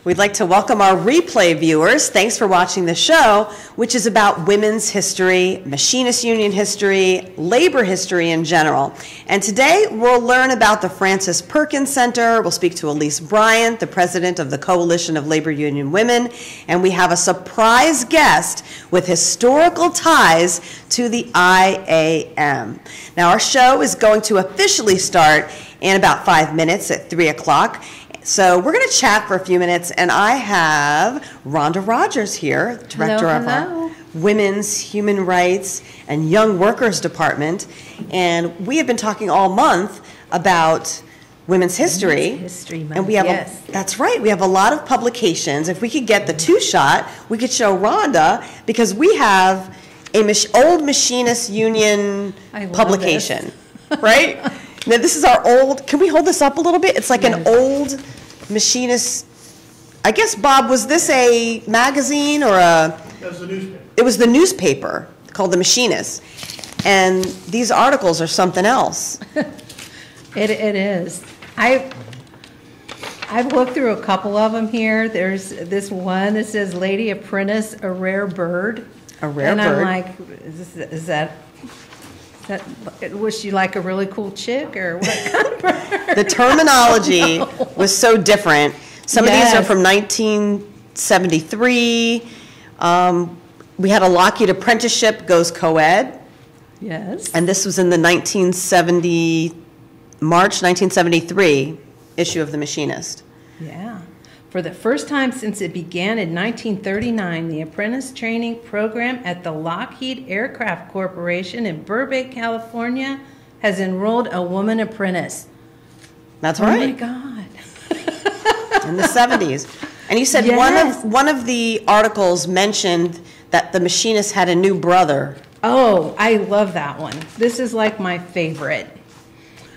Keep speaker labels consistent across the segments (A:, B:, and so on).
A: We'd like to welcome our replay viewers. Thanks for watching the show, which is about women's history, machinist union history, labor history in general. And today we'll learn about the Frances Perkins Center. We'll speak to Elise Bryant, the president of the Coalition of Labor Union Women. And we have a surprise guest with historical ties to the IAM. Now our show is going to officially start in about 5 minutes at 3 o'clock. So we're going to chat for a few minutes, and I have Rhonda Rogers here, director of our Women's Human Rights and Young Workers Department. And we have been talking all month about women's history.
B: Women's History Month,
A: and we have that's right. We have a lot of publications. If we could get the two-shot, we could show Rhonda, because we have a old machinist union publication, right? Now, this is our old, can we hold this up a little bit? It's like an old machinist, I guess, Bob, was this a magazine or a?
C: It was the newspaper.
A: It was the newspaper called The Machinist. And these articles are something else.
B: It is. I've looked through a couple of them here. There's this one that says Lady Apprentice, a rare bird.
A: A rare bird.
B: And I'm like, is that was she like a really cool chick or what kind of bird?
A: The terminology was so different. Some of these are from 1973. We had a Lockheed apprenticeship goes co-ed.
B: Yes.
A: And this was in the March 1973 issue of The Machinist.
B: Yeah. For the first time since it began in 1939, the apprentice training program at the Lockheed Aircraft Corporation in Burbank, California, has enrolled a woman apprentice.
A: That's right.
B: Oh my God.
A: In the 70s. And you said one of the articles mentioned that the machinist had a new brother.
B: Oh, I love that one. This is like my favorite.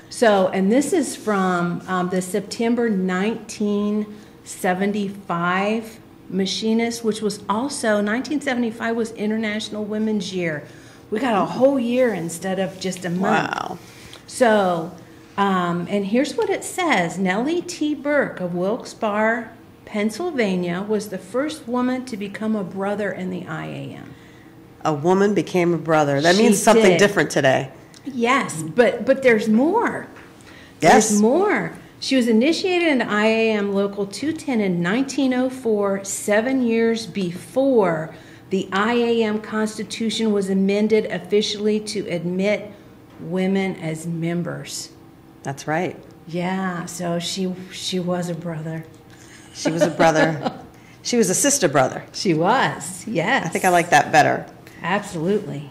B: So, and this is from the September 1975 Machinist, which was also, 1975 was International Women's Year. We got a whole year instead of just a month.
A: Wow.
B: So, and here's what it says. Nellie T. Burke of Wilkes-Barre, Pennsylvania, was the first woman to become a brother in the IAM.
A: A woman became a brother. That means something different today.
B: Yes, but there's more.
A: Yes.
B: There's more. She was initiated into IAM Local 210 in 1904, 7 years before the IAM Constitution was amended officially to admit women as members.
A: That's right.
B: Yeah, so she was a brother.
A: She was a brother. She was a sister brother.
B: She was, yes.
A: I think I like that better.
B: Absolutely.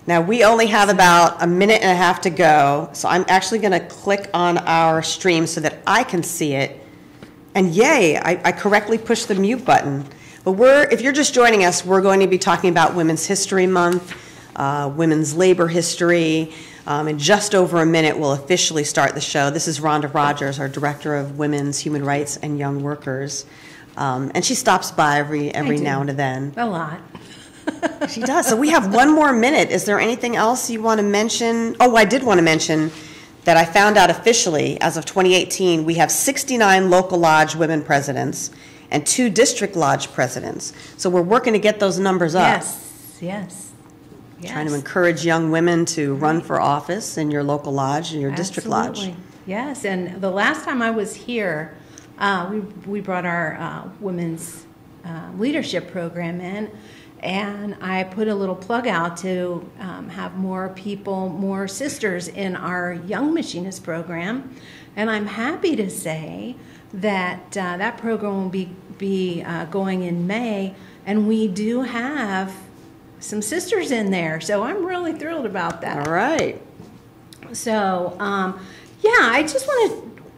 A: Now, we only have about a minute and a half to go, so I'm actually going to click on our stream so that I can see it. And yay, I correctly pushed the mute button. But if you're just joining us, we're going to be talking about Women's History Month, women's labor history. In just over a minute, we'll officially start the show. This is Rhonda Rogers, our Director of Women's Human Rights and Young Workers. And she stops by every now and then.
B: A lot.
A: She does. So we have one more minute. Is there anything else you want to mention? Oh, I did want to mention that I found out officially, as of 2018, we have 69 local lodge women presidents and 2 district lodge presidents. So we're working to get those numbers up.
B: Yes.
A: Trying to encourage young women to run for office in your local lodge and your district lodge.
B: Yes, and the last time I was here, we brought our women's leadership program in, and I put a little plug out to have more people, more sisters in our Young Machinist program. And I'm happy to say that that program will be going in May, and we do have some sisters in there. So I'm really thrilled about that.
A: All right.
B: So, I just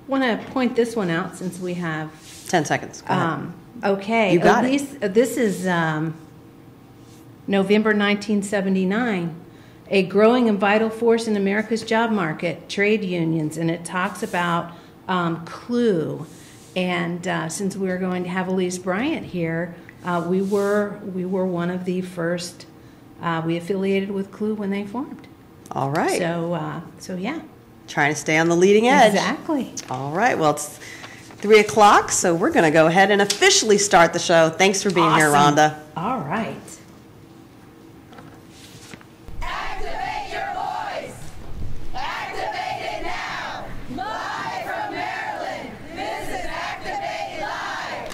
B: want to point this one out since we have
A: 10 seconds. Go ahead.
B: Okay.
A: You got it.
B: This is November 1979, a growing and vital force in America's job market, trade unions, and it talks about CLUW. And since we're going to have Elise Bryant here, we were one of the first. We affiliated with CLUW when they formed.
A: All right.
B: So yeah.
A: Trying to stay on the leading edge.
B: Exactly.
A: All right. Well, it's 3 o'clock, so we're going to go ahead and officially start the show. Thanks for being here, Rhonda.
B: All right.
C: Activate your voice! Activate it now! Live from Maryland, this is Activate Live!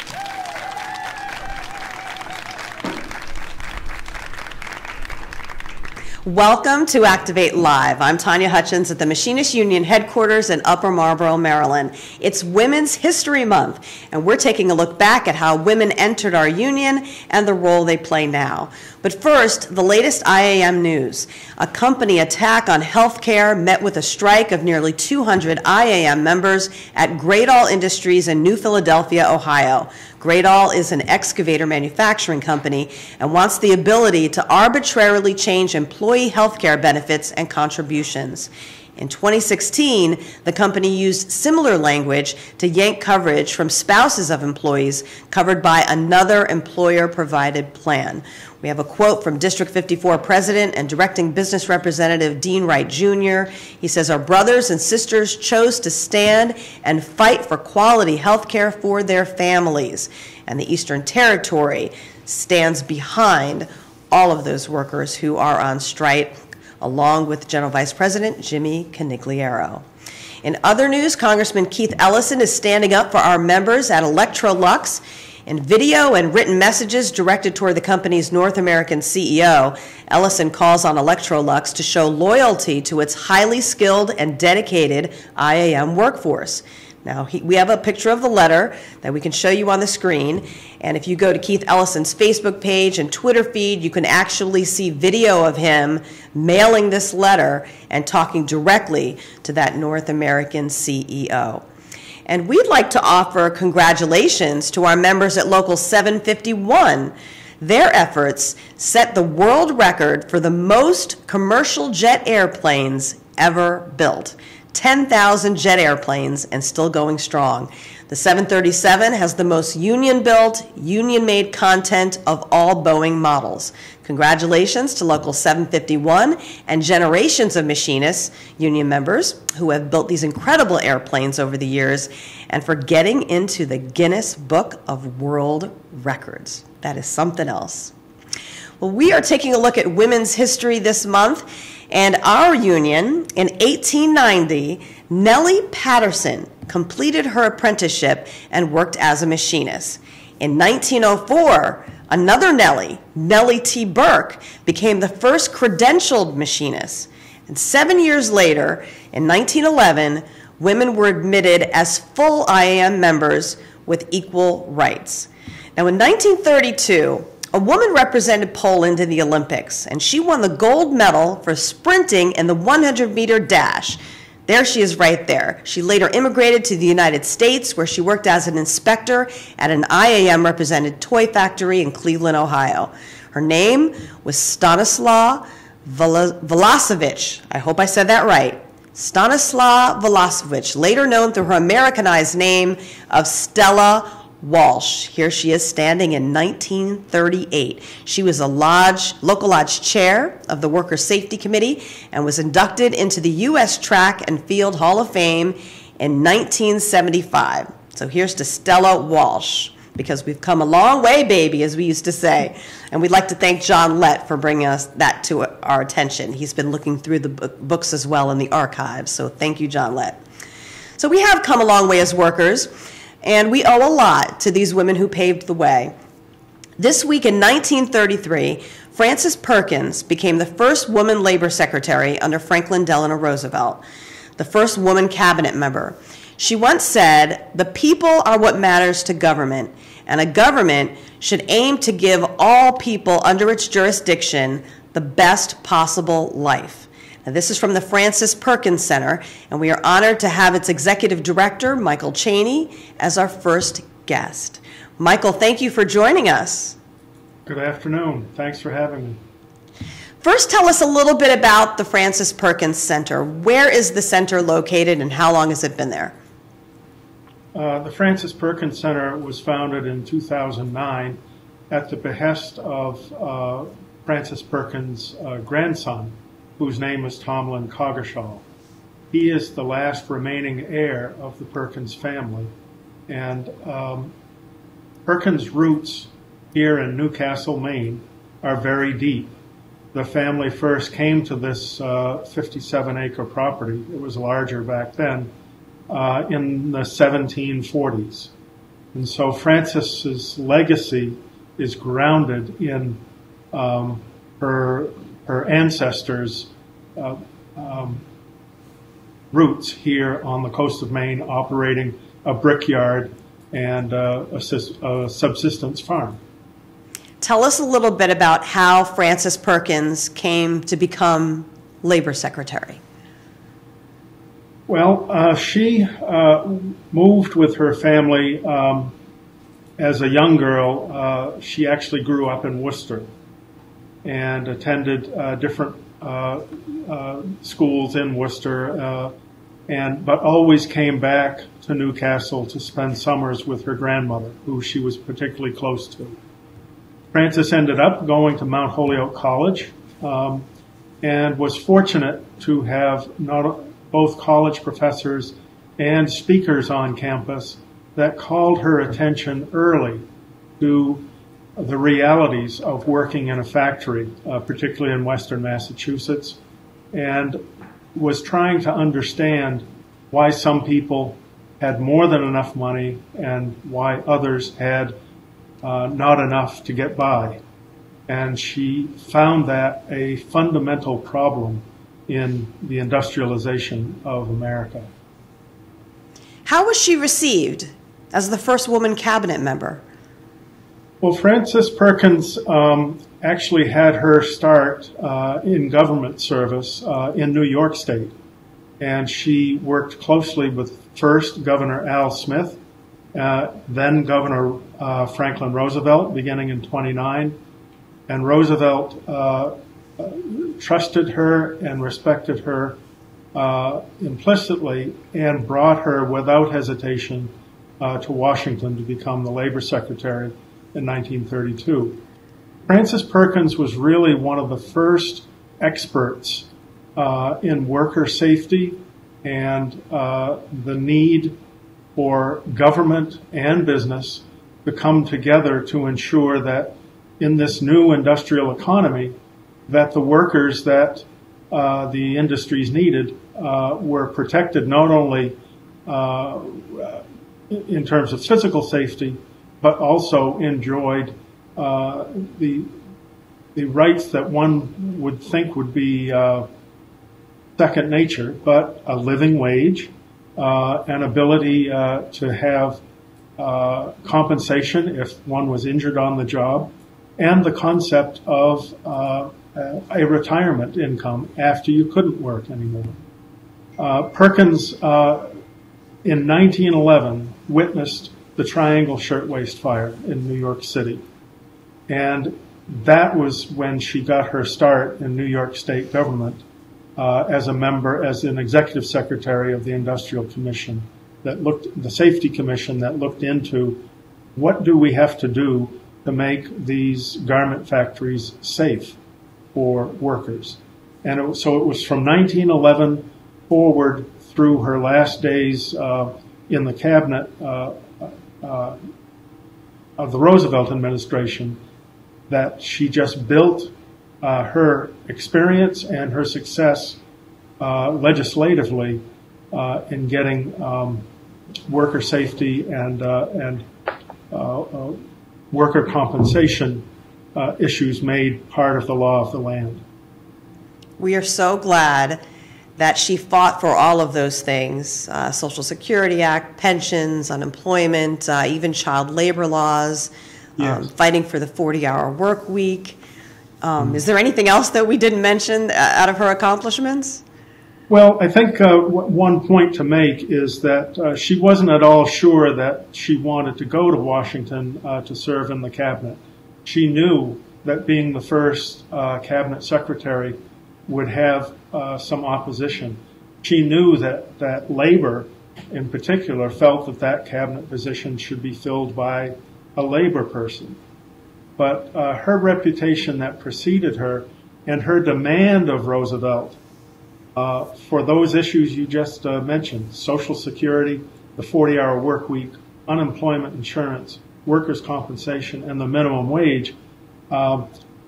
A: Welcome to Activate Live. I'm Tanya Hutchins at the Machinists Union headquarters in Upper Marlboro, Maryland. It's Women's History Month, and we're taking a look back at how women entered our union and the role they play now. But first, the latest IAM news. A company attack on healthcare met with a strike of nearly 200 IAM members at Gradall Industries in New Philadelphia, Ohio. Gradall is an excavator manufacturing company and wants the ability to arbitrarily change employee healthcare benefits and contributions. In 2016, the company used similar language to yank coverage from spouses of employees covered by another employer-provided plan. We have a quote from District 54 President and Directing Business Representative Dean Wright Jr. He says, "Our brothers and sisters chose to stand and fight for quality health care for their families, and the Eastern Territory stands behind all of those workers who are on strike," along with General Vice President Jimmy Canigliaro. In other news, Congressman Keith Ellison is standing up for our members at CLUW. In video and written messages directed toward the company's North American CEO, Ellison calls on CLUW to show loyalty to its highly skilled and dedicated IAM workforce. Now, we have a picture of the letter that we can show you on the screen, and if you go to Keith Ellison's Facebook page and Twitter feed, you can actually see video of him mailing this letter and talking directly to that North American CEO. And we'd like to offer congratulations to our members at Local 751. Their efforts set the world record for the most commercial jet airplanes ever built. 10,000 jet airplanes and still going strong. The 737 has the most union-built, union-made content of all Boeing models. Congratulations to Local 751 and generations of machinists, union members, who have built these incredible airplanes over the years, and for getting into the Guinness Book of World Records. That is something else. Well, we are taking a look at women's history this month, and our union, in 1890, Nellie Patterson completed her apprenticeship and worked as a machinist. In 1904, another Nellie, Nellie T. Burke, became the first credentialed machinist. And 7 years later, in 1911, women were admitted as full IAM members with equal rights. Now, in 1932, a woman represented Poland in the Olympics, and she won the gold medal for sprinting in the 100-meter dash. There she is right there. She later immigrated to the United States, where she worked as an inspector at an IAM-represented toy factory in Cleveland, Ohio. Her name was Stanislaw Vlasovich. I hope I said that right. Stanislaw Vlasovich, later known through her Americanized name of Stella Walsh. Here she is standing in 1938. She was a local lodge chair of the Worker Safety Committee and was inducted into the U.S. Track and Field Hall of Fame in 1975. So here's to Stella Walsh, because we've come a long way, baby, as we used to say. And we'd like to thank John Lett for bringing us that to our attention. He's been looking through the books as well in the archives. So thank you, John Lett. So we have come a long way as workers, and we owe a lot to these women who paved the way. This week in 1933, Frances Perkins became the first woman labor secretary under Franklin Delano Roosevelt, the first woman cabinet member. She once said, "The people are what matters to government, and a government should aim to give all people under its jurisdiction the best possible life." Now, this is from the Frances Perkins Center, and we are honored to have its executive director, Michael Chaney, as our first guest. Michael, thank you for joining us.
D: Good afternoon. Thanks for having me.
A: First, tell us a little bit about the Frances Perkins Center. Where is the center located, and how long has it been there?
D: The Frances Perkins Center was founded in 2009 at the behest of Frances Perkins' grandson, whose name is Tomlin Coggeshall. He is the last remaining heir of the Perkins family. And Perkins' roots here in Newcastle, Maine, are very deep. The family first came to this 57-acre property, it was larger back then, in the 1740s. And so Frances's legacy is grounded in her ancestors' roots here on the coast of Maine, operating a brickyard and a subsistence farm.
A: Tell us a little bit about how Frances Perkins came to become Labor Secretary.
D: Well, she moved with her family as a young girl. She actually grew up in Worcester and attended different schools in Worcester, but always came back to Newcastle to spend summers with her grandmother, who she was particularly close to. Frances ended up going to Mount Holyoke College and was fortunate to have both college professors and speakers on campus that called her attention early to the realities of working in a factory, particularly in Western Massachusetts, and was trying to understand why some people had more than enough money and why others had not enough to get by. And she found that a fundamental problem in the industrialization of America.
A: How was she received as the first woman cabinet member?
D: Well, Frances Perkins actually had her start in government service in New York State. And she worked closely with first Governor Al Smith, then Governor Franklin Roosevelt, beginning in 29. And Roosevelt trusted her and respected her implicitly and brought her without hesitation to Washington to become the Labor Secretary in 1932. Frances Perkins was really one of the first experts in worker safety and the need for government and business to come together to ensure that in this new industrial economy, that the workers that the industries needed were protected not only in terms of physical safety, but also enjoyed the rights that one would think would be second nature, but a living wage, an ability to have compensation if one was injured on the job, and the concept of a retirement income after you couldn't work anymore. Perkins, in 1911, witnessed the Triangle Shirtwaist Fire in New York City. And that was when she got her start in New York State government as an executive secretary of the Industrial Commission the Safety Commission that looked into what do we have to do to make these garment factories safe for workers. And so it was from 1911 forward through her last days in the cabinet of the Roosevelt administration that she just built her experience and her success legislatively in getting worker safety and worker compensation issues made part of the law of the land.
A: We are so glad that she fought for all of those things, Social Security Act, pensions, unemployment, even child labor laws,
D: Yes.
A: Fighting for the 40-hour work week. Is there anything else that we didn't mention out of her accomplishments?
D: Well, I think one point to make is that she wasn't at all sure that she wanted to go to Washington to serve in the cabinet. She knew that being the first cabinet secretary would have some opposition. She knew that labor, in particular, felt that cabinet position should be filled by a labor person. But her reputation that preceded her and her demand of Roosevelt for those issues you just mentioned, Social Security, the 40-hour work week, unemployment insurance, workers' compensation, and the minimum wage,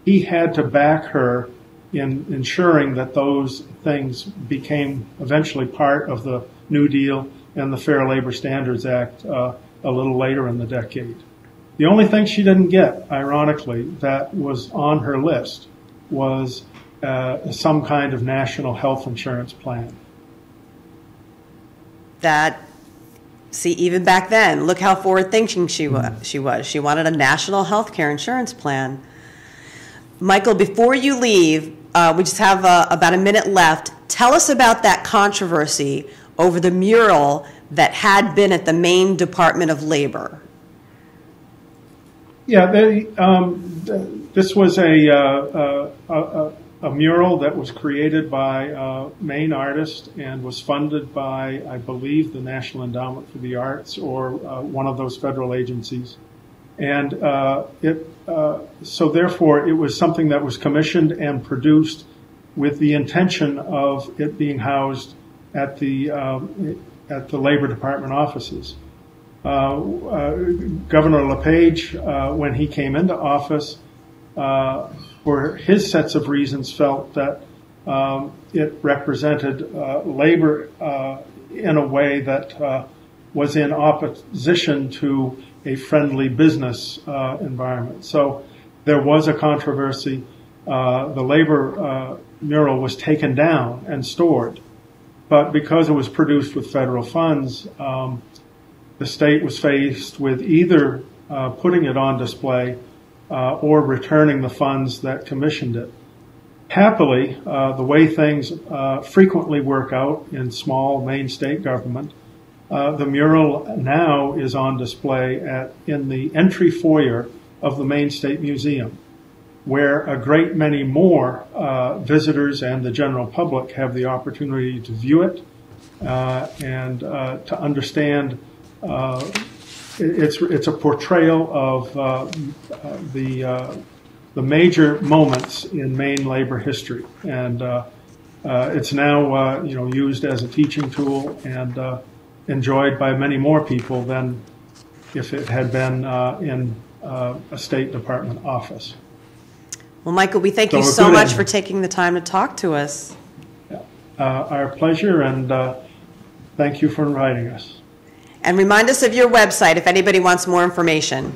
D: he had to back her in ensuring that those things became eventually part of the New Deal and the Fair Labor Standards Act a little later in the decade. The only thing she didn't get, ironically, that was on her list was some kind of national health insurance plan.
A: See, even back then, look how forward-thinking she was. She wanted a national health care insurance plan. Michael, before you leave, we just have about a minute left. Tell us about that controversy over the mural that had been at the Maine Department of Labor.
D: Yeah, this was a mural that was created by a Maine artist and was funded by, I believe, the National Endowment for the Arts or one of those federal agencies. And so therefore it was something that was commissioned and produced with the intention of it being housed at the Labor Department offices. Governor LePage, when he came into office, for his sets of reasons, felt that it represented labor in a way that was in opposition to a friendly business environment. So there was a controversy. The labor mural was taken down and stored, but because it was produced with federal funds, the state was faced with either putting it on display or returning the funds that commissioned it. Happily, the way things frequently work out in small Maine state government, the mural now is on display in the entry foyer of the Maine State Museum, where a great many more visitors and the general public have the opportunity to view it and to understand. It's a portrayal of the major moments in Maine labor history, and it's now used as a teaching tool and enjoyed by many more people than if it had been in a State Department office.
A: Well, Michael, we thank you so much for taking the time to talk to us.
D: Our pleasure, and thank you for inviting us.
A: And remind us of your website if anybody wants more information.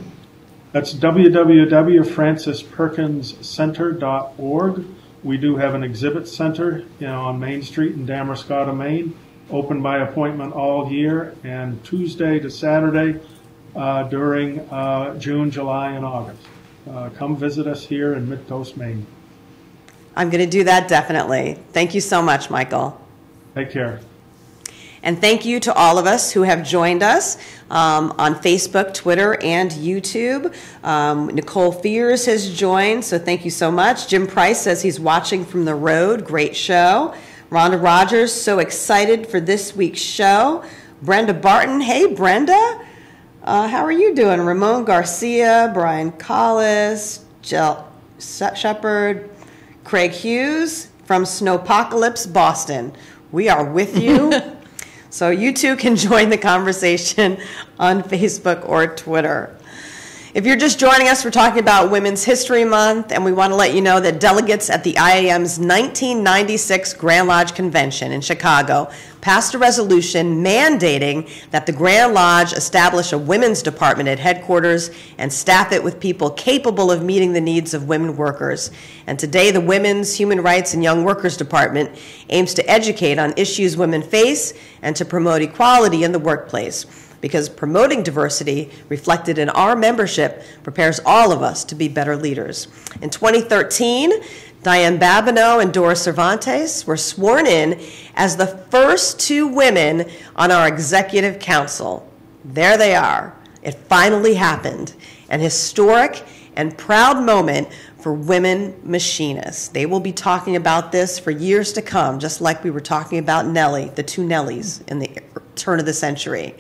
D: That's www.francisperkinscenter.org. We do have an exhibit center on Main Street in Damariscotta, Maine, open by appointment all year, and Tuesday to Saturday during June, July, and August. Come visit us here in Mid-Coast, Maine.
A: I'm going to do that definitely. Thank you so much, Michael.
D: Take care.
A: And thank you to all of us who have joined us on Facebook, Twitter, and YouTube. Nicole Fears has joined, so thank you so much. Jim Price says he's watching from the road. Great show. Rhonda Rogers, so excited for this week's show. Brenda Barton, hey, Brenda. How are you doing? Ramon Garcia, Brian Collis, Jill Shepard, Craig Hughes from Snowpocalypse, Boston. We are with you. So you too can join the conversation on Facebook or Twitter. If you're just joining us, we're talking about Women's History Month, and we want to let you know that delegates at the IAM's 1996 Grand Lodge Convention in Chicago passed a resolution mandating that the Grand Lodge establish a women's department at headquarters and staff it with people capable of meeting the needs of women workers. And today, the Women's Human Rights and Young Workers Department aims to educate on issues women face and to promote equality in the workplace, because promoting diversity reflected in our membership prepares all of us to be better leaders. In 2013, Diane Babineau and Dora Cervantes were sworn in as the first two women on our executive council. There they are. It finally happened. An historic and proud moment for women machinists. They will be talking about this for years to come, just like we were talking about Nellie, the two Nellies in the turn of the century.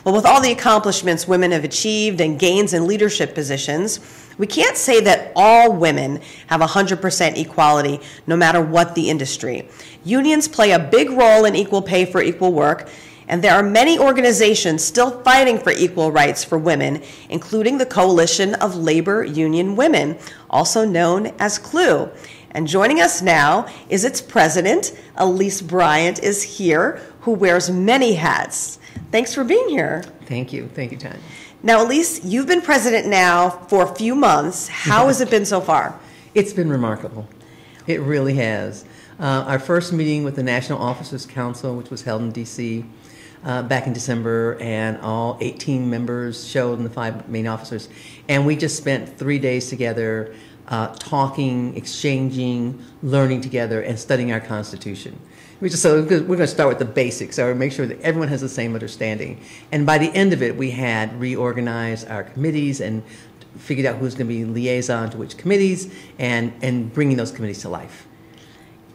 A: Well, with all the accomplishments women have achieved and gains in leadership positions, we can't say that all women have 100% equality, no matter what the industry. Unions play a big role in equal pay for equal work, And there are many organizations still fighting for equal rights for women, including the Coalition of Labor Union Women, also known as CLUW. And joining us now is its president, Elise Bryant, is here, who wears many hats. Thanks for being here.
E: Thank you, John.
A: Now, Elise, you've been president now for a few months. How has it been so far?
E: It's been remarkable. It really has. Our first meeting with the National Officers Council, which was held in D.C., back in December, and all 18 members showed, and the 5 main officers. And we just spent 3 days together talking, exchanging, learning together, and studying our Constitution. We're going to start with the basics, so make sure that everyone has the same understanding. And by the end of it, we had reorganized our committees and figured out who's going to be liaison to which committees, and bringing those committees to life.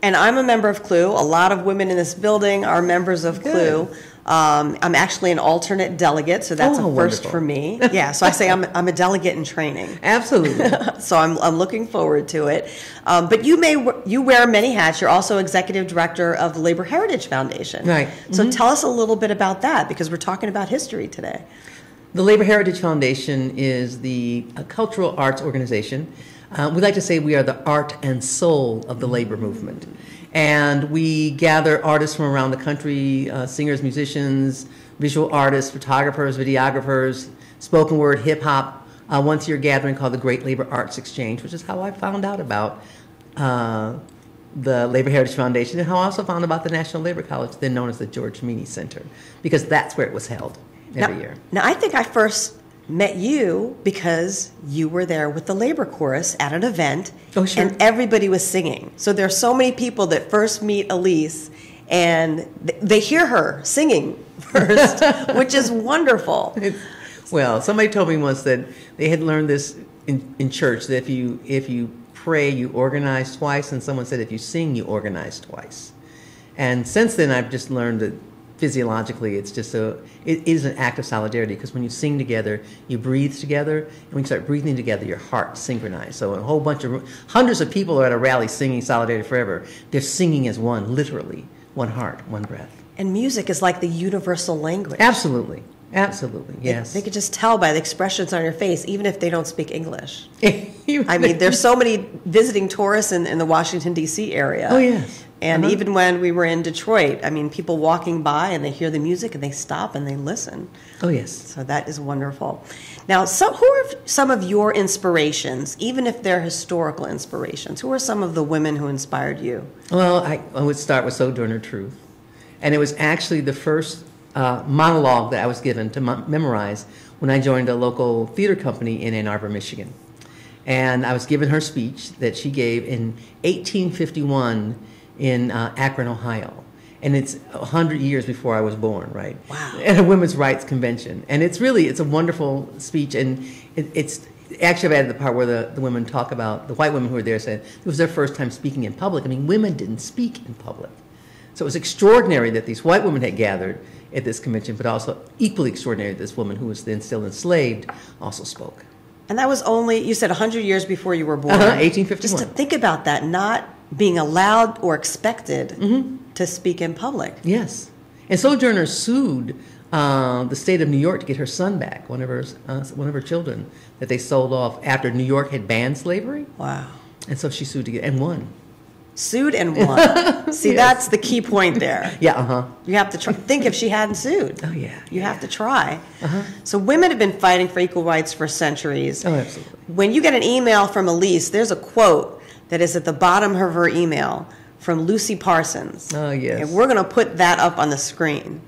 A: And I'm a member of CLUW. A lot of women in this building are members of CLUW. I'm actually an alternate delegate, so that's a first
E: wonderful.
A: for me. Yeah, so I say I'm a delegate in training.
E: Absolutely.
A: So I'm looking forward to it. But you wear many hats. You're also executive director of the Labor Heritage Foundation.
E: Right.
A: So tell us a little bit about that, because we're talking about history today.
E: The Labor Heritage Foundation is a cultural arts organization. We like to say we are the art and soul of the labor movement. And we gather artists from around the country, singers, musicians, visual artists, photographers, videographers, spoken word, hip-hop, once-a-year gathering called the Great Labor Arts Exchange, which is how I found out about the Labor Heritage Foundation, and how I also found about the National Labor College, then known as the George Meany Center, because that's where it was held every year.
A: Now, I think I first met you because you were there with the labor chorus at an event, and everybody was singing. So there are so many people that first meet Elise, and they hear her singing first, which is wonderful.
E: Well, somebody told me once that they had learned this in church, that if you pray, you organize twice, and someone said if you sing, you organize twice. And since then, I've just learned that physiologically, it is an act of solidarity, because when you sing together, you breathe together, and when you start breathing together, your hearts synchronize. So a whole bunch of hundreds of people are at a rally singing Solidarity Forever. They're singing as one, literally, one heart, one breath.
A: And music is like the universal language.
E: Absolutely. Absolutely, yes.
A: They could just tell by the expressions on your face, even if they don't speak English. I mean, there's so many visiting tourists in the Washington, D.C. area.
E: Oh, yes.
A: And even when we were in Detroit, I mean, people walking by and they hear the music and they stop and they listen.
E: Oh, yes.
A: So that is wonderful. Now, who are some of your inspirations, even if they're historical inspirations? Who are some of the women who inspired you?
E: Well, I would start with Sojourner Truth. And it was actually the first monologue that I was given to memorize when I joined a local theater company in Ann Arbor, Michigan. And I was given her speech that she gave in 1851 in Akron, Ohio. And it's 100 years before I was born, right?
A: Wow.
E: At a women's rights convention. And it's a wonderful speech. And it's actually, I've added the part where the women talk about, the white women who were there said it was their first time speaking in public. I mean, women didn't speak in public. So it was extraordinary that these white women had gathered at this convention, but also equally extraordinary that this woman, who was then still enslaved, also spoke.
A: And that was only, you said 100 years before you were born.
E: 1851.
A: Just to think about that, not being allowed or expected to speak in public.
E: Yes. And Sojourner sued the state of New York to get her son back, one of her children, that they sold off after New York had banned slavery.
A: Wow.
E: And so she sued to get, and won.
A: Sued and won. See,
E: Yes.
A: That's the key point there.
E: Yeah,
A: You have to think if she hadn't sued.
E: Oh, yeah.
A: You have to try. So women have been fighting for equal rights for centuries.
E: Oh, absolutely.
A: When you get an email from Elise, there's a quote that is at the bottom of her email from Lucy Parsons.
E: Oh, yes.
A: And we're going to put that up on the screen.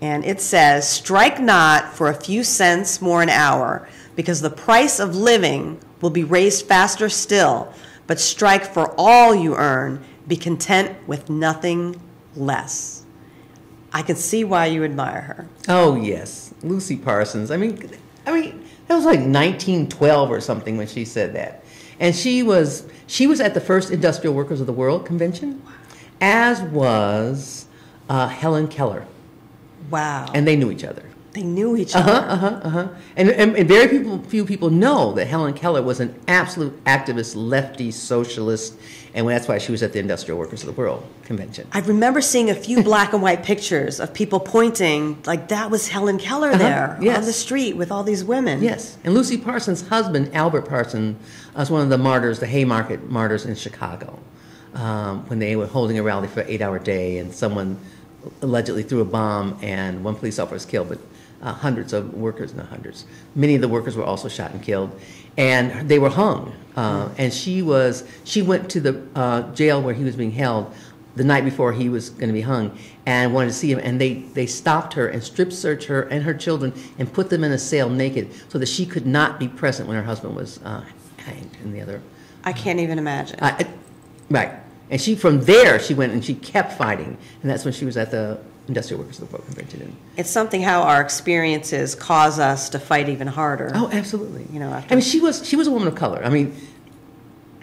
A: And it says, "Strike not for a few cents more an hour, because the price of living will be raised faster still. But strike for all you earn. Be content with nothing less." I can see why you admire her.
E: Oh, yes. Lucy Parsons. I mean, that was like 1912 or something when she said that. And she was at the first Industrial Workers of the World convention, as was Helen Keller.
A: Wow.
E: And they knew each other.
A: They knew each other.
E: And very few people know that Helen Keller was an absolute activist, lefty, socialist, and that's why she was at the Industrial Workers of the World Convention.
A: I remember seeing a few black and white pictures of people pointing, like that was Helen Keller there on the street with all these women.
E: Yes, and Lucy Parsons' husband, Albert Parsons, was one of the martyrs, the Haymarket martyrs in Chicago, when they were holding a rally for an 8-hour day, and someone allegedly threw a bomb, and one police officer was killed, but hundreds of workers, not hundreds, many of the workers were also shot and killed, and they were hung. And she went to the jail where he was being held the night before he was going to be hung, and wanted to see him, and they stopped her and strip searched her and her children and put them in a cell naked so that she could not be present when her husband was hanged in the other.
A: I can't even imagine.
E: Right. And from there, she went and she kept fighting, and that's when she was at the Industrial Workers of the World Convention.
A: It's something how our experiences cause us to fight even harder.
E: Oh, absolutely.
A: You know,
E: I mean, she was a woman of color. I mean,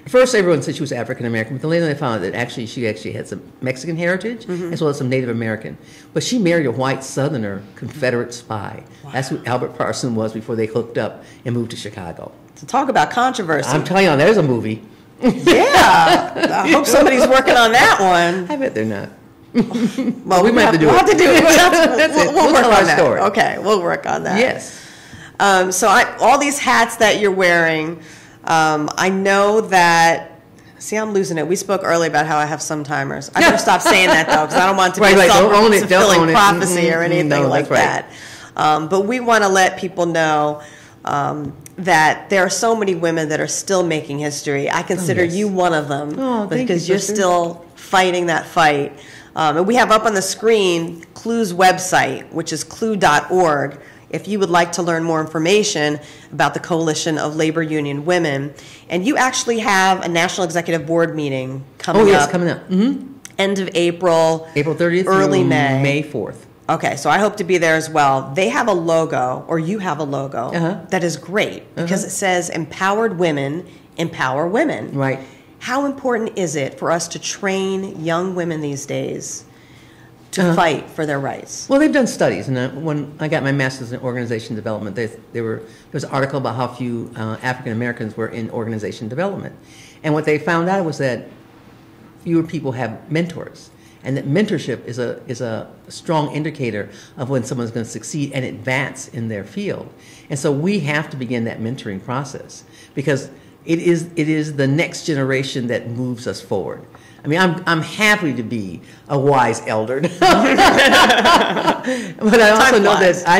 E: first everyone said she was African American, but then later they found out that she actually had some Mexican heritage as well as some Native American. But she married a white Southerner Confederate spy. Wow. That's who Albert Parsons was before they hooked up and moved to Chicago.
A: So talk about controversy.
E: I'm telling you, there's a movie.
A: Yeah, I hope somebody's working on that one.
E: I bet they're not.
A: Well, we might have to do it. We'll have to do it. We'll work on that. Story. Okay, we'll work on that.
E: Yes.
A: So all these hats that you're wearing, I know that. See, I'm losing it. We spoke earlier about how I have some timers. I better stop saying that though, because I don't want it to be a self-fulfilling prophecy or anything like that. But we want to let people know that there are so many women that are still making history. I consider you one of them because you're still fighting that fight. And we have up on the screen CLUW's website, which is CLUW.org, if you would like to learn more information about the Coalition of Labor Union Women. And you actually have a National Executive Board meeting coming up.
E: Oh, yes, coming up.
A: End of April.
E: April 30th
A: early
E: through
A: May.
E: May 4th.
A: Okay, so I hope to be there as well. They have a logo, or you have a logo, that is great because it says Empowered Women, Empower Women.
E: Right.
A: How important is it for us to train young women these days to fight for their rights?
E: Well, they've done studies, and when I got my master's in organization development, there was an article about how few African Americans were in organization development, and what they found out was that fewer people have mentors, and that mentorship is a strong indicator of when someone's going to succeed and advance in their field, and so we have to begin that mentoring process because it is the next generation that moves us forward. I mean, I'm happy to be a wise elder, but I also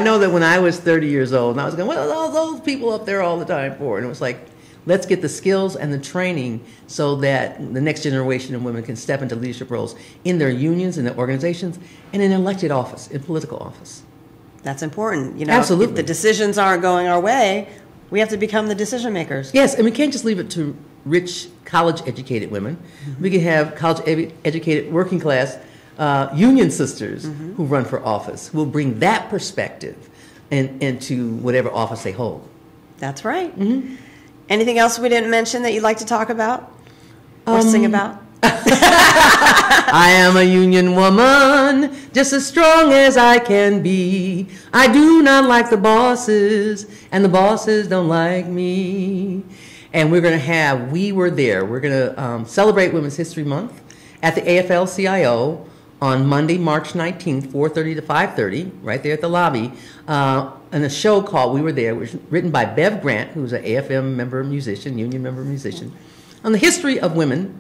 E: know that when I was 30 years old, and I was going, what are all those people up there all the time for? And it was like, let's get the skills and the training so that the next generation of women can step into leadership roles in their unions, in their organizations, and in elected office, in political office.
A: That's important. You know,
E: absolutely.
A: If the decisions aren't going our way, we have to become the decision makers.
E: Yes, and we can't just leave it to rich, college-educated women. We can have college-educated, working-class union sisters who run for office, who will bring that perspective into whatever office they hold.
A: That's right. Anything else we didn't mention that you'd like to talk about or sing about?
E: I am a union woman, just as strong as I can be. I do not like the bosses, and the bosses don't like me. And we're going to have We Were There. We're going to celebrate Women's History Month at the AFL-CIO on Monday, March 19th, 4:30 to 5:30, right there at the lobby, in a show called We Were There, which was written by Bev Grant, who's an AFM member musician, union member musician, on the history of women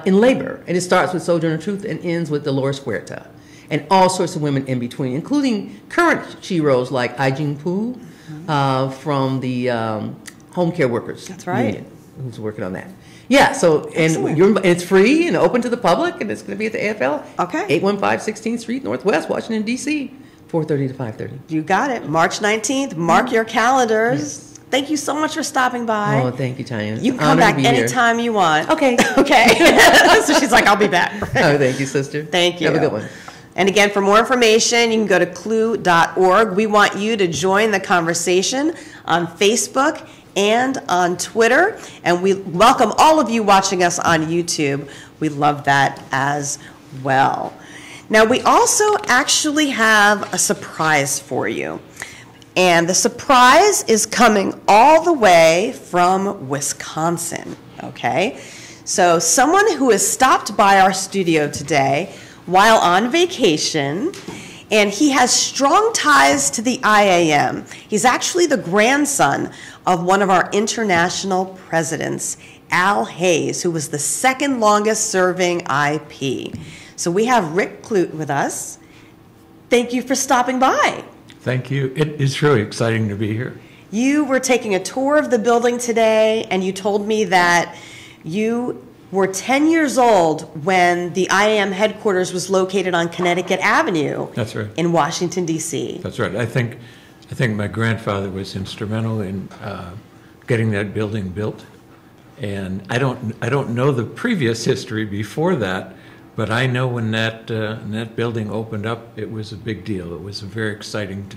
E: in labor. And it starts with Sojourner Truth and ends with Dolores Huerta, and all sorts of women in between, including current heroes like Ai-Jing Poo from the Home Care Workers Union, who's working on that. Yeah, so, and it's free and open to the public, and it's going to be at the AFL.
A: Okay.
E: 815 16th Street, Northwest, Washington, D.C., 4:30 to 5:30.
A: You got it. March 19th. Mark your calendars. Yes. Thank you so much for stopping by.
E: Oh, thank you, Tanya.
A: You can come back anytime you want.
E: Okay.
A: Okay. So she's like, I'll be back.
E: Oh, thank you, sister.
A: Thank you.
E: Have a good one.
A: And again, for more information, you can go to CLUW.org. We want you to join the conversation on Facebook and on Twitter. And we welcome all of you watching us on YouTube. We love that as well. Now, we also actually have a surprise for you. And the surprise is coming all the way from Wisconsin, okay? So someone who has stopped by our studio today while on vacation, and he has strong ties to the IAM. He's actually the grandson of one of our international presidents, Al Hayes, who was the second longest serving IP. So we have Rick Clute with us. Thank you for stopping by.
F: Thank you. It is really exciting to be here.
A: You were taking a tour of the building today, and you told me that you were 10 years old when the IAM headquarters was located on Connecticut Avenue.
F: That's right.
A: In Washington, D.C.
F: That's right. I think my grandfather was instrumental in getting that building built, and I don't know the previous history before that, but I know when that building opened up, it was a big deal. It was a very exciting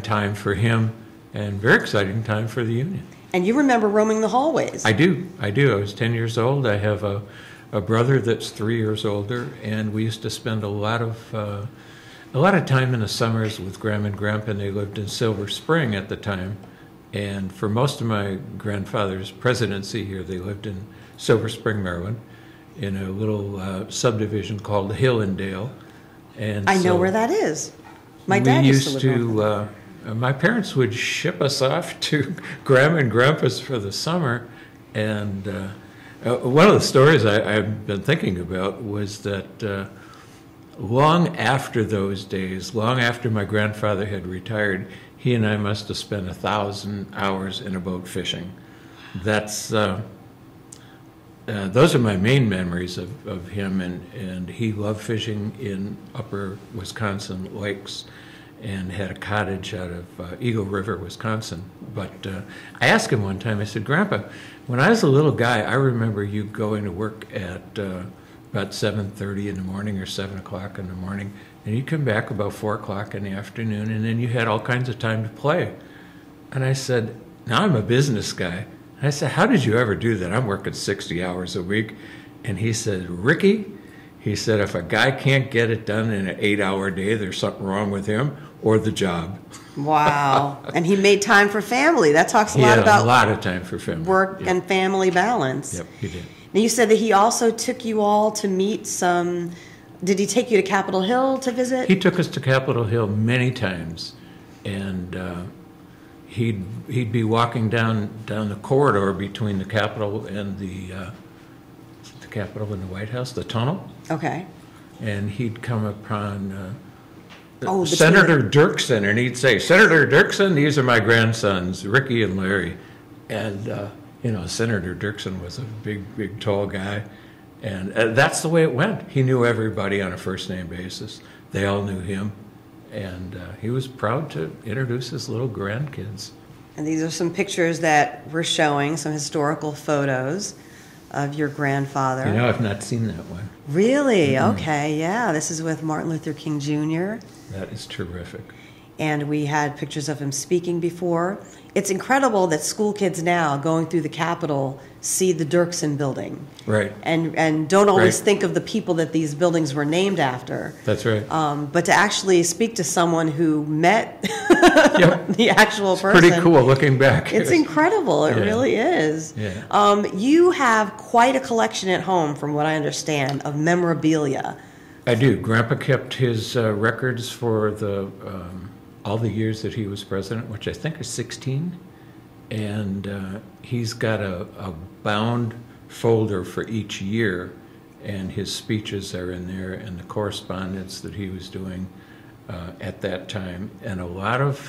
F: time for him, and very exciting time for the union.
A: And you remember roaming the hallways.
F: I do. I was 10 years old. I have a brother that's 3 years older, and we used to spend a lot of time in the summers with Grandma and Grandpa, and they lived in Silver Spring at the time. And for most of my grandfather's presidency here, they lived in Silver Spring, Maryland, in a little subdivision called Hillendale. And
A: I know where that is. My dad used to live on that.
F: My parents would ship us off to Grandma and Grandpa's for the summer, and one of the stories I've been thinking about was that long after those days, long after my grandfather had retired, he and I must have spent 1,000 hours in a boat fishing. That's those are my main memories of him, and he loved fishing in upper Wisconsin lakes, and had a cottage out of Eagle River, Wisconsin. But I asked him one time, I said, Grandpa, when I was a little guy, I remember you going to work at about 7:30 in the morning or 7 o'clock in the morning, and you'd come back about 4 o'clock in the afternoon, and then you had all kinds of time to play. And I said, now I'm a business guy. And I said, how did you ever do that? I'm working 60 hours a week. And he said, Ricky, he said, if a guy can't get it done in an 8-hour day, there's something wrong with him or the job.
A: Wow. And he made time for family. That talks a lot about
F: He had a lot of time for family.
A: Work and family balance.
F: Yep, he did.
A: Now you said that he also took you all to meet some, did he take you to Capitol Hill to visit?
F: He took us to Capitol Hill many times, and he'd be walking down the corridor between the Capitol and the Capitol and the White House, the tunnel.
A: Okay.
F: And he'd come upon
A: Senator
F: Dirksen, and he'd say, Senator Dirksen, these are my grandsons, Ricky and Larry. And, Senator Dirksen was a big, tall guy. And that's the way it went. He knew everybody on a first-name basis. They all knew him. And he was proud to introduce his little grandkids.
A: And these are some pictures that we're showing, some historical photos of your grandfather.
F: I've not seen that one.
A: Really? Mm-hmm. Okay, yeah. This is with Martin Luther King Jr.
F: That is terrific.
A: And we had pictures of him speaking before. It's incredible that school kids now going through the Capitol see the Dirksen building.
F: Right.
A: And don't always think of the people that these buildings were named after.
F: That's right.
A: But to actually speak to someone who met the actual person.
F: Pretty cool looking back.
A: It's incredible. It really is.
F: Yeah.
A: You have quite a collection at home, from what I understand, of memorabilia.
F: I do. Grandpa kept his records for all the years that he was president, which I think is 16. And he's got a bound folder for each year, and his speeches are in there, and the correspondence that he was doing at that time, and a lot of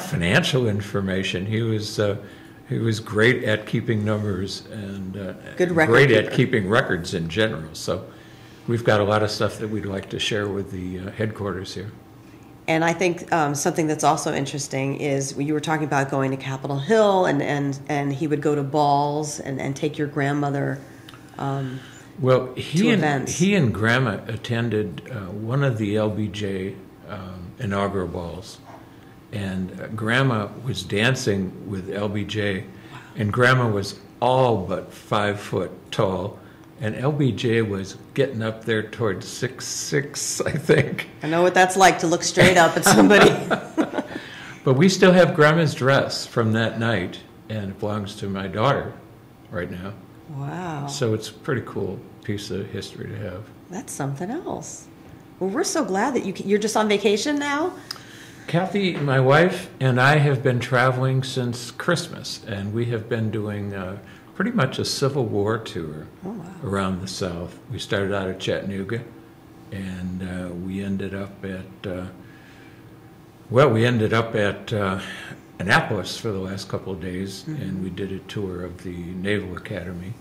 F: financial information. He was great at keeping numbers and great at keeping records in general. So we've got a lot of stuff that we'd like to share with the headquarters here.
A: And I think something that's also interesting is you were talking about going to Capitol Hill, and he would go to balls and take your grandmother to events. He and Grandma attended one of the LBJ inaugural balls, and Grandma was dancing with LBJ, and Grandma was all but 5 foot tall,
F: and LBJ was getting up there towards 6'6", I think.
A: I know what that's like to look straight up at somebody.
F: But we still have Grandma's dress from that night, and it belongs to my daughter right now.
A: Wow.
F: So it's a pretty cool piece of history to have.
A: That's something else. Well, we're so glad that you're just on vacation now.
F: Kathy, my wife, and I have been traveling since Christmas, and we have been doing pretty much a Civil War tour around the South. We started out at Chattanooga, and we ended up at Annapolis for the last couple of days, and we did a tour of the Naval Academy.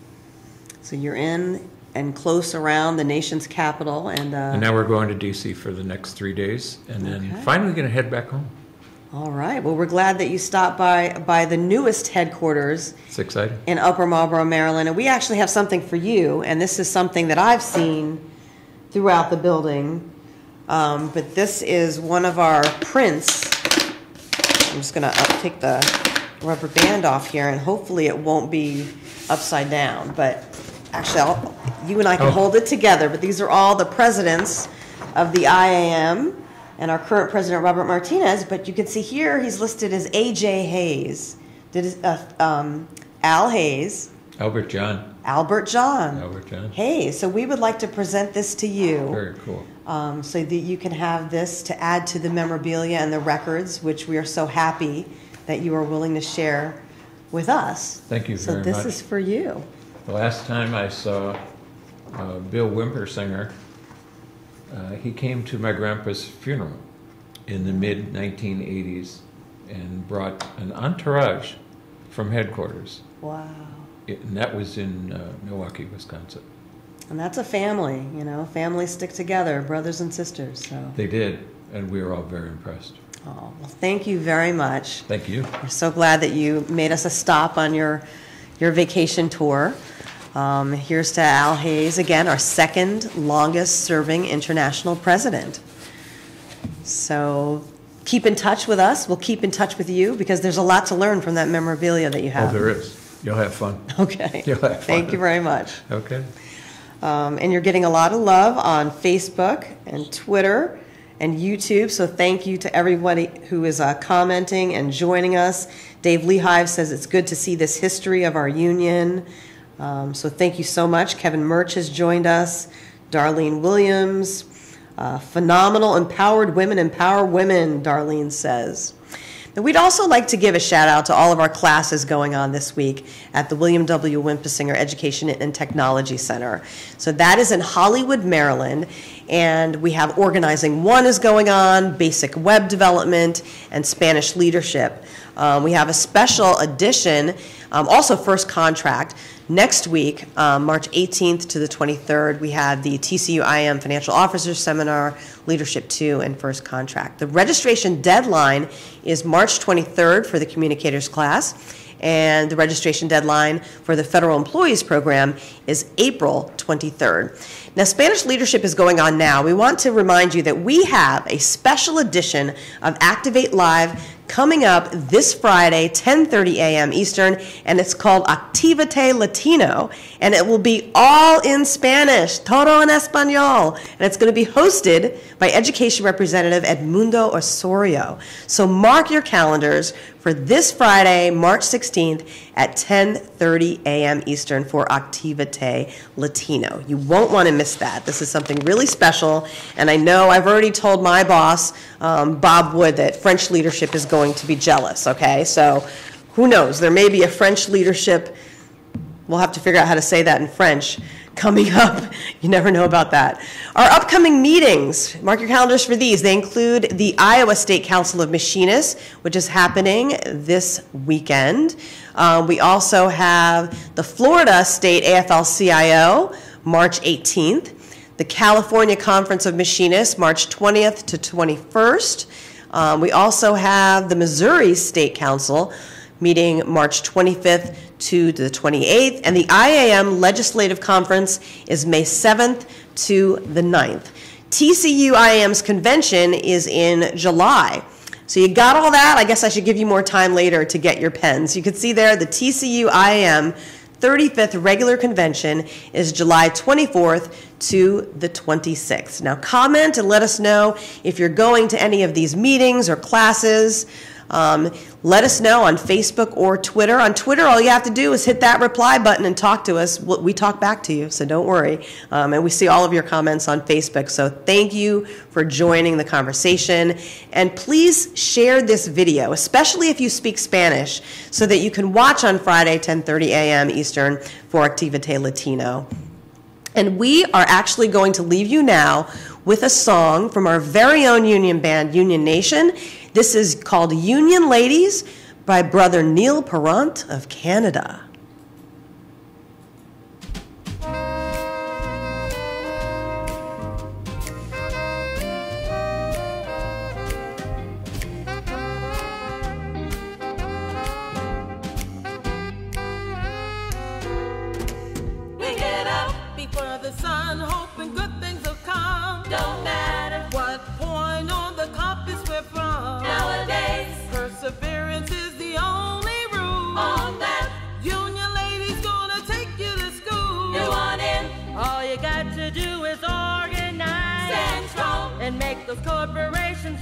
A: So you're in and close around the nation's capital, and
F: now we're going to D.C. for the next 3 days, and then finally going to head back home.
A: All right. Well, we're glad that you stopped by the newest headquarters.
F: It's exciting.
A: In Upper Marlboro, Maryland, and we actually have something for you, and this is something that I've seen throughout the building, but this is one of our prints. I'm just going to take the rubber band off here, and hopefully it won't be upside down, but actually you and I can hold it together, but these are all the presidents of the IAM and our current president, Robert Martinez, but you can see here he's listed as A.J. Hayes. Al Hayes.
F: Albert John.
A: Albert John.
F: Albert John.
A: Hayes. So we would like to present this to you.
F: Very cool.
A: So that you can have this to add to the memorabilia and the records, which we are so happy that you are willing to share with us.
F: Thank you very much.
A: So this is for you.
F: The last time I saw Bill Wimpersinger, he came to my grandpa's funeral in the mid-1980s and brought an entourage from headquarters.
A: Wow.
F: And that was in Milwaukee, Wisconsin.
A: And that's a family, you know. Families stick together, brothers and sisters. So
F: they did, and we were all very impressed.
A: Oh, well, thank you very much.
F: Thank you.
A: We're so glad that you made us a stop on your vacation tour. Here's to Al Hayes, again, our second longest serving international president. So keep in touch with us. We'll keep in touch with you because there's a lot to learn from that memorabilia that you have.
F: Oh, there is. You'll have fun.
A: Okay.
F: You'll have fun.
A: Thank you very much.
F: Okay.
A: And you're getting a lot of love on Facebook and Twitter and YouTube, so thank you to everybody who is commenting and joining us. Dave Lehive says it's good to see this history of our union. So thank you so much. Kevin Murch has joined us. Darlene Williams. Phenomenal, empowered women empower women, Darlene says. Now, we'd also like to give a shout out to all of our classes going on this week at the William W. Wimpersinger Education and Technology Center. So that is in Hollywood, Maryland, and we have Organizing One is going on, Basic Web Development, and Spanish Leadership. We have a special edition, also First Contract. Next week, March 18th to the 23rd, we have the TCU IM Financial Officers Seminar, Leadership 2, and First Contract. The registration deadline is March 23rd for the Communicators class, and the registration deadline for the Federal Employees Program is April 23rd. Now, Spanish Leadership is going on now. We want to remind you that we have a special edition of Activate Live coming up this Friday, 10:30 a.m. Eastern, and it's called Activate Latino, and it will be all in Spanish, todo en español, and it's going to be hosted by Education Representative Edmundo Osorio. So mark your calendars for this Friday, March 16th at 10:30 a.m. Eastern for Activate Latino. You won't want to miss that. This is something really special, and I know I've already told my boss, Bob Wood, that French leadership is going to be jealous, okay? So who knows? There may be a French leadership, we'll have to figure out how to say that in French, coming up. You never know about that. Our upcoming meetings, mark your calendars for these. They include the Iowa State Council of Machinists, which is happening this weekend. We also have the Florida State AFL-CIO, March 18th. The California Conference of Machinists, March 20th to 21st. We also have the Missouri State Council meeting March 25th to the 28th, and the IAM Legislative Conference is May 7th to the 9th. TCU IAM's convention is in July. So you got all that? I guess I should give you more time later to get your pens. You can see there the TCU IAM 35th regular convention is July 24th to the 26th. Now comment and let us know if you're going to any of these meetings or classes. Let us know on Facebook or Twitter. On Twitter, all you have to do is hit that reply button and talk to us. We talk back to you, so don't worry. And we see all of your comments on Facebook. So thank you for joining the conversation. And please share this video, especially if you speak Spanish, so that you can watch on Friday, 10:30 a.m. Eastern for Activate Latino. And we are actually going to leave you now with a song from our very own union band, Union Nation. This is called Union Ladies by Brother Neil Perrant of Canada.
C: We get up before the sun, hoping good things will come. Don't matter what point on the compass we're from. Nowadays, perseverance is the only rule. On that, Union Ladies gonna take you to school. You want in? All you got to do is organize. Stand strong and make those corporations